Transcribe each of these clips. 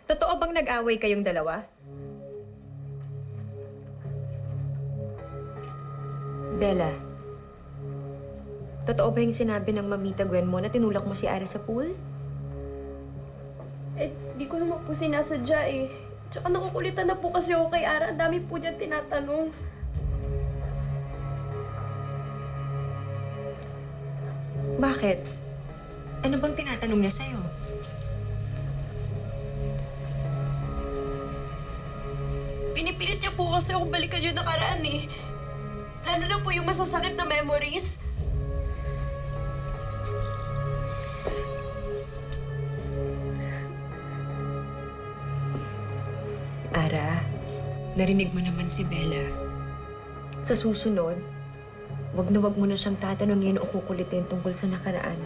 Totoo bang nag-away kayong dalawa? Bella, totoo ba yung sinabi ng mamita Gwen mo na tinulak mo si Ara sa pool? Eh, di ko naman po sinasadya eh. Tsaka nakukulitan na po kasi ako kay Ara. Ang dami po niyan tinatanong. Bakit? Ano bang tinatanong niya sa'yo? Pinipilit niya po kasi akong balikan yung nakaraan eh. Lalo na po yung masasakit na memories. Ara, narinig mo naman si Bella. Sa susunod, wag mo na siyang tatanungin o kukulitin tungkol sa nakaraan.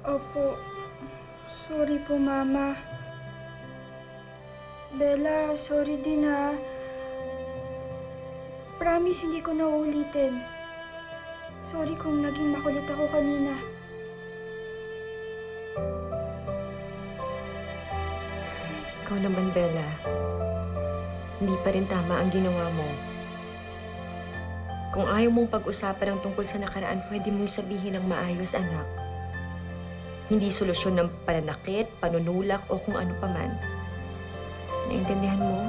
Opo. Sorry po, Mama. Bella, sorry din ha. Promise, hindi ko na uulitin. Sorry kung naging makulit ako kanina. Ikaw naman, Bella. Hindi pa rin tama ang ginawa mo. Kung ayaw mong pag-usapan ang tungkol sa nakaraan, pwede mong sabihin ng maayos, anak. Hindi solusyon ng pananakit, panunulak, o kung ano pa man. Naintindihan mo?